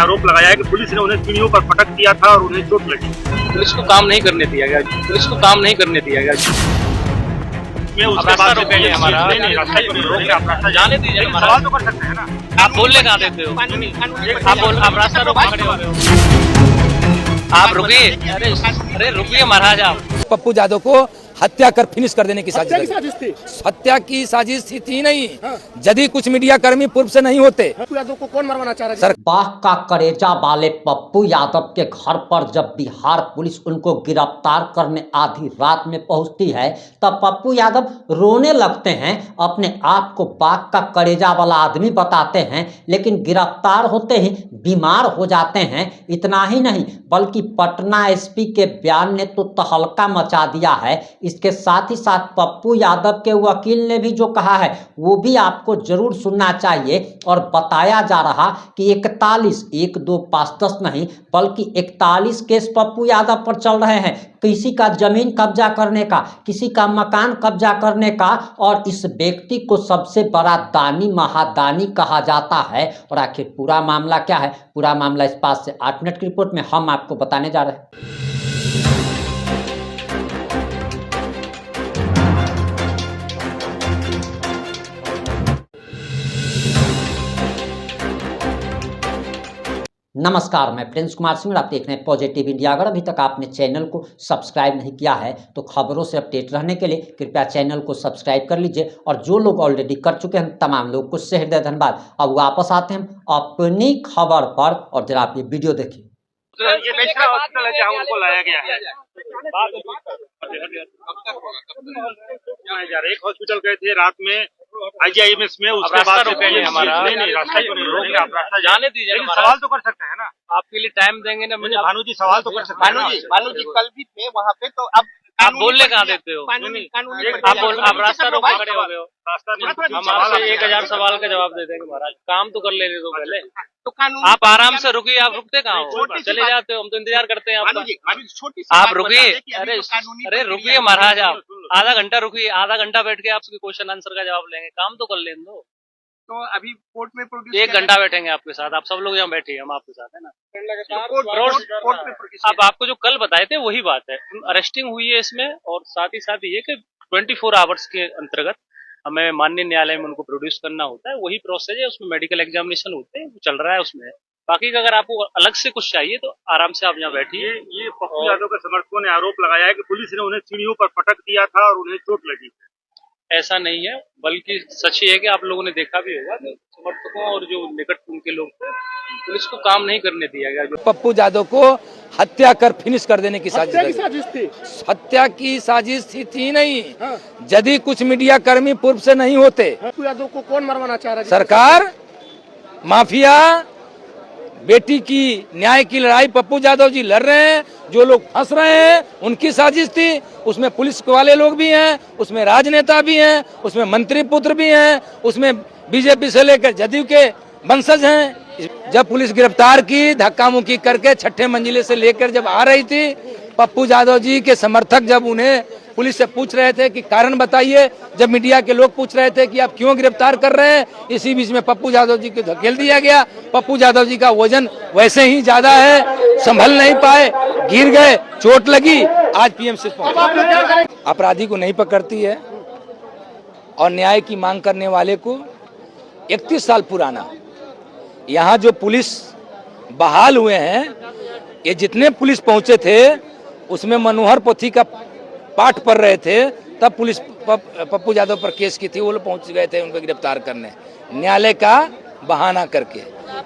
आरोप लगाया है कि पुलिस ने उन्हें सीढ़ियों पर पटक दिया था और उन्हें चोट लगी। पुलिस को काम नहीं करने दिया गया, पुलिस को काम नहीं करने दिया गया। मैं उसके बाद रोकेंगे हमारा, रास्ता जाने दीजिए हमारा। सवाल तो कर सकते हैं ना। आप बोलने कहाँ देते हो? आप रास्ता रोक खड़े हो गए हो। आप रुकिए, अरे रुकिए महाराज। आप पप्पू यादव को हत्या कर फिनिश कर देने की साजिश थी। हत्या की साजिश थी नहीं। यदि कुछ मीडिया कर्मी पूर्व से नहीं होते, पप्पू यादव को कौन मरवाना चाह रहा है? बाघ का करेजा वाले पप्पू यादव के घर पर जब बिहार पुलिस उनको गिरफ्तार करने आधी रात में पहुंचती है, तब पप्पू यादव रोने लगते हैं, अपने आप को बाघ का करेजा वाला आदमी बताते हैं, लेकिन गिरफ्तार होते ही बीमार हो जाते हैं। इतना ही नहीं बल्कि पटना एसपी के बयान ने तो तहलका मचा दिया है। इसके साथ ही साथ पप्पू यादव के वकील ने भी जो कहा है वो भी आपको जरूर सुनना चाहिए। और बताया जा रहा कि 41 1 2 5 10 नहीं बल्कि 41 केस पप्पू यादव पर चल रहे हैं। किसी का जमीन कब्जा करने का, किसी का मकान कब्जा करने का, और इस व्यक्ति को सबसे बड़ा दानी महादानी कहा जाता है। और आखिर पूरा मामला क्या है, पूरा मामला इस बात से 8 मिनट की रिपोर्ट में हम आपको बताने जा रहे हैं। नमस्कार, मैं प्रिंस कुमार सिंह और आप देख रहे हैं पॉजिटिव इंडिया। अगर अभी तक आपने चैनल को सब्सक्राइब नहीं किया है तो खबरों से अपडेट रहने के लिए कृपया चैनल को सब्सक्राइब कर लीजिए। और जो लोग ऑलरेडी कर चुके हैं तमाम लोग को हृदय धन्यवाद। अब वापस आते हैं अपनी खबर पर और जरा आप ये वीडियो देखिए। ये बेचना हॉस्पिटल है जहाँ उनको लाया गया है। एक हॉस्पिटल गए थे रात में IGIMS में, उसके बाद रोकेंगे हमारा। नहीं रास्ता तो नहीं रोकेंगे, आप रास्ता जाने दीजिए। लेकिन सवाल तो कर सकते हैं ना। आपके लिए टाइम देंगे ना। मुझे भानु जी सवाल तो कर सकते हैं ना। भानु जी कल भी थे वहाँ पे, तो अब आप बोलने कहाँ देते हो? आप रास्ता रोक खड़े हो गए हो। हम आपसे 1000 सवाल का जवाब दे देंगे महाराज। काम तो कर लेने दो पहले। तो कानून आप आराम से रुकिए। आप रुकते कहाँ हो? चले जाते हो, हम तो इंतजार करते हैं आपका। आप रुकिए, अरे रुकिए महाराज। आप आधा घंटा रुकिए, आधा घंटा बैठ के आपके क्वेश्चन आंसर का जवाब लेंगे। काम तो कर लेने दो। तो अभी कोर्ट में 1 घंटा बैठेंगे आपके साथ। आप सब लोग यहाँ बैठिए, हम आपके साथ है ना। कोर्ट में अब आपको जो कल बताए थे वही बात है। अरेस्टिंग हुई है इसमें, और साथ ही साथ ये कि 24 आवर्स के अंतर्गत हमें माननीय न्यायालय में उनको प्रोड्यूस करना होता है। वही प्रोसेस है, उसमें मेडिकल एग्जामिनेशन होते हैं, चल रहा है उसमें। बाकी का अगर आपको अलग से कुछ चाहिए तो आराम से आप यहाँ बैठिए। ये पप्पू यादव के समर्थकों ने आरोप लगाया है कि पुलिस ने उन्हें सीढ़ियों पर पटक दिया था और उन्हें चोट लगी। ऐसा नहीं है, बल्कि सच ही है कि आप लोगों ने देखा भी होगा समर्थकों और जो निकट उनके लोग थे, पुलिस को काम नहीं करने दिया गया। जो पप्पू यादव को हत्या कर फिनिश कर देने की साजिश थी। हत्या की साजिश थी नहीं। यदि कुछ मीडिया कर्मी पूर्व से नहीं होते, पप्पू यादव को कौन मरवाना चाह रहा है? सरकार, माफिया, बेटी की न्याय की लड़ाई पप्पू यादव जी लड़ रहे हैं। जो लोग फंस रहे हैं उनकी साजिश थी। उसमें पुलिस वाले लोग भी हैं, उसमें राजनेता भी हैं, उसमें मंत्री पुत्र भी हैं, उसमें बीजेपी से लेकर जदयू के वंशज हैं। जब पुलिस गिरफ्तार की, धक्का मुक्की करके 6ठे मंजिले से लेकर जब आ रही थी, पप्पू यादव जी के समर्थक जब उन्हें पुलिस से पूछ रहे थे कि कारण बताइए, जब मीडिया के लोग पूछ रहे थे कि आप क्यों गिरफ्तार कर रहे हैं, इसी बीच में पप्पू यादव जी को धकेल दिया गया। पप्पू यादव जी का वजन वैसे ही ज्यादा है, संभल नहीं पाए, गिर गए, चोट लगी, आज PMC पहुंचे। अपराधी को नहीं पकड़ती है और न्याय की मांग करने वाले को 31 साल पुराना। यहाँ जो पुलिस बहाल हुए हैं, ये जितने पुलिस पहुंचे थे उसमें मनोहर पोथी का पाठ पढ़ रहे थे, तब पुलिस पप्पू यादव पर केस की थी। वो लोग पहुंच गए थे उनको गिरफ्तार करने, न्यायालय का बहाना करके।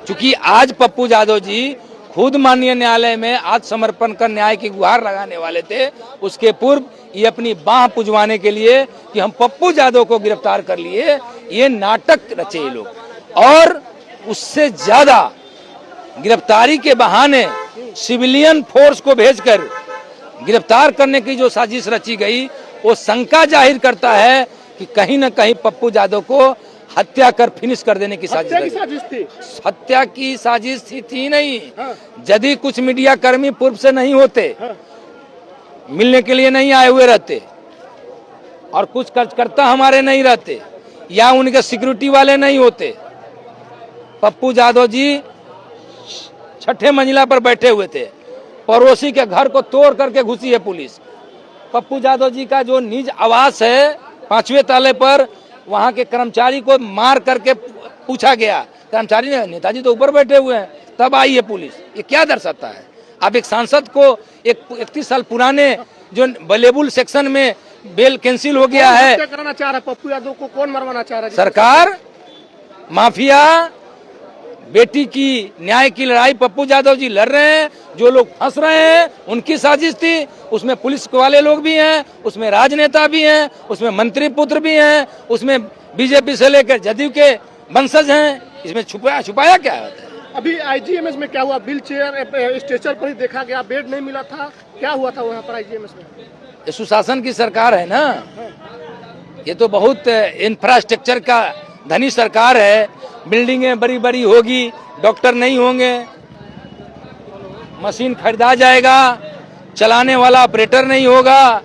क्योंकि आज पप्पू यादव जी खुद माननीय न्यायालय में आत्मसमर्पण कर न्याय की गुहार लगाने वाले थे। उसके पूर्व ये अपनी बाह पुजवाने के लिए कि हम पप्पू यादव को गिरफ्तार कर लिए, ये नाटक रचे ये लोग। और उससे ज्यादा गिरफ्तारी के बहाने सिविलियन फोर्स को भेजकर गिरफ्तार करने की जो साजिश रची गई, वो शंका जाहिर करता है कि कहीं न कहीं पप्पू यादव को हत्या कर फिनिश कर देने की साजिश थी। हत्या की साजिश थी नहीं। यदि कुछ मीडिया कर्मी पूर्व से नहीं होते, मिलने के लिए नहीं आए हुए रहते, और कुछ कार्यकर्ता हमारे नहीं रहते, या उनके सिक्योरिटी वाले नहीं होते, पप्पू यादव जी 6ठे मंजिला पर बैठे हुए थे। पड़ोसी के घर को तोड़ करके घुसी है पुलिस। पप्पू यादव जी का जो निज आवास है 5वें ताले पर, वहां के कर्मचारी को मार करके पूछा गया। कर्मचारी ने, नेताजी तो ऊपर बैठे हुए हैं, तब आई है पुलिस। ये क्या दर्शाता है? अब एक सांसद को एक 31 साल पुराने जो वेलेबल सेक्शन में बेल कैंसिल हो गया है। क्या कराना चाह रहा है पप्पू यादव को? कौन मरवाना चाह रहा है? सरकार, माफिया, बेटी की न्याय की लड़ाई पप्पू यादव जी लड़ रहे हैं। जो लोग फंस रहे हैं उनकी साजिश थी। उसमें पुलिस वाले लोग भी हैं, उसमें राजनेता भी हैं, उसमें मंत्री पुत्र भी हैं, उसमें बीजेपी से लेकर जदयू के वंशज हैं। इसमें छुपाया क्या होता है? अभी आईजीएमएस में क्या हुआ? व्हील चेयर स्ट्रेचर पर ही देखा गया, बेड नहीं मिला था। क्या हुआ था वहाँ पर आईजीएमएस में? ये सुशासन की सरकार है ना, ये तो बहुत इंफ्रास्ट्रक्चर का धनी सरकार है। बिल्डिंगें बड़ी बड़ी होगी, डॉक्टर नहीं होंगे, मशीन खरीदा जाएगा, चलाने वाला ऑपरेटर नहीं होगा,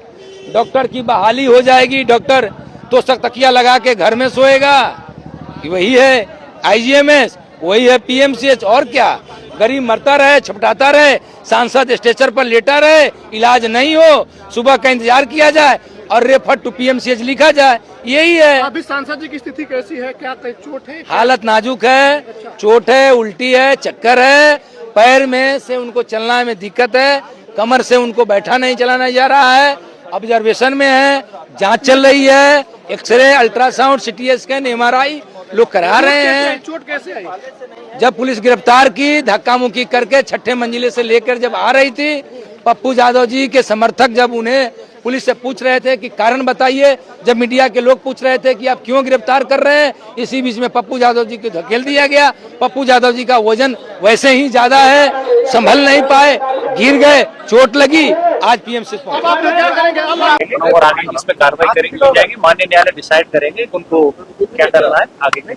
डॉक्टर की बहाली हो जाएगी, डॉक्टर तो तकिया लगा के घर में सोएगा। वही है आईजीएमएस, वही है पीएमसीएच। और क्या? गरीब मरता रहे, छपटाता रहे, सांसद स्ट्रेचर पर लेटा रहे, इलाज नहीं हो, सुबह का इंतजार किया जाए और रेफर टू पीएमसीएच लिखा जाए। यही है। अभी सांसद जी की स्थिति कैसी है? क्या चोट है? हालत नाजुक है, चोट है, उल्टी है, चक्कर है, पैर में से उनको चलना में दिक्कत है, कमर से उनको बैठा नहीं चलाना जा रहा है, ऑब्जर्वेशन में है, जांच चल रही है, X ray, ultrasound, CT scan, MRI लोग करा रहे हैं। चोट कैसे आई? जब पुलिस गिरफ्तार की, धक्का मुक्की करके 6ठे मंजिले से लेकर जब आ रही थी, पप्पू यादव जी के समर्थक जब उन्हें पुलिस से पूछ रहे थे कि कारण बताइए, जब मीडिया के लोग पूछ रहे थे कि आप क्यों गिरफ्तार कर रहे हैं, इसी बीच में पप्पू यादव जी को धकेल दिया गया। पप्पू यादव जी का वजन वैसे ही ज्यादा है, संभल नहीं पाए, गिर गए, चोट लगी, आज पीएमसी अब आप लोग क्या करेंगे? अब और आगे इसमें कार्रवाई करेंगी की जाएगी। माननीय न्यायालय डिसाइड करेंगे उनको क्या करना है आगे का।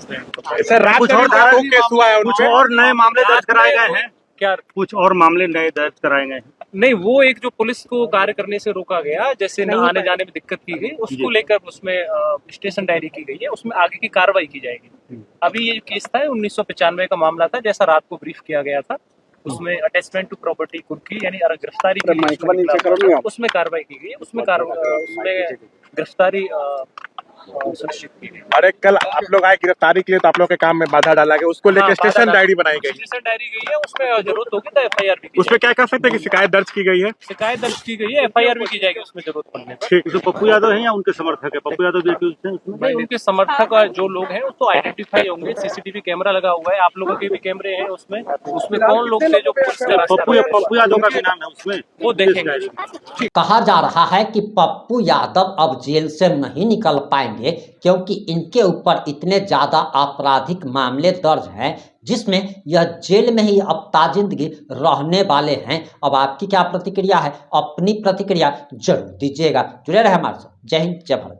सर, कुछ और नए मामले दर्ज कराए गए हैं क्या? कुछ और मामले नए दर्ज कराए गए हैं? नहीं, वो एक जो पुलिस को कार्य करने से रोका गया, जैसे आने जाने में दिक्कत की गई, उसको लेकर उसमें स्टेशन डायरी की गई है, उसमें आगे की कार्रवाई की जाएगी। अभी ये केस था 1995 का मामला था, जैसा रात को ब्रीफ किया गया था, उसमें अटैचमेंट टू प्रॉपर्टी कुर्की यानी गिरफ्तारी उसमें कार्रवाई की गई है, उसमें गिरफ्तारी सुनिश्चित की गई। अरे कल आप लोग आए गिरफ्तारी के लिए, तो आप लोग के काम में बाधा डाला गया, उसको लेकर स्टेशन डायरी बनाई गई। स्टेशन डायरी गई है, उसमें जरूरत होगी तो एफआईआर भी की उसमें क्या कह सकते हैं कि शिकायत दर्ज की गई है? शिकायत दर्ज की गई है, एफआईआर भी की जाएगी उसमें जरूरत पड़ने पर। ठीक। तो पप्पू यादव है या उनके समर्थक है? पप्पू यादव नहीं, उनके समर्थक जो लोग हैं वो तो आइडेंटिफाई होंगे, सीसीटीवी कैमरा लगा हुआ है, आप लोगों के भी कैमरे हैं उसमें कौन लोग थे जो पप्पू यादव का भी नाम है उसमें, वो देखेंगे। कहा जा रहा है कि पप्पू यादव अब जेल से नहीं निकल पाएंगे, क्योंकि इनके ऊपर इतने ज्यादा आपराधिक मामले दर्ज हैं, जिसमें यह जेल में ही अब ताजिंदगी रहने वाले हैं। अब आपकी क्या प्रतिक्रिया है? अपनी प्रतिक्रिया जरूर दीजिएगा। जुड़े रहे हमारे साथ। जय हिंद, जय भारत।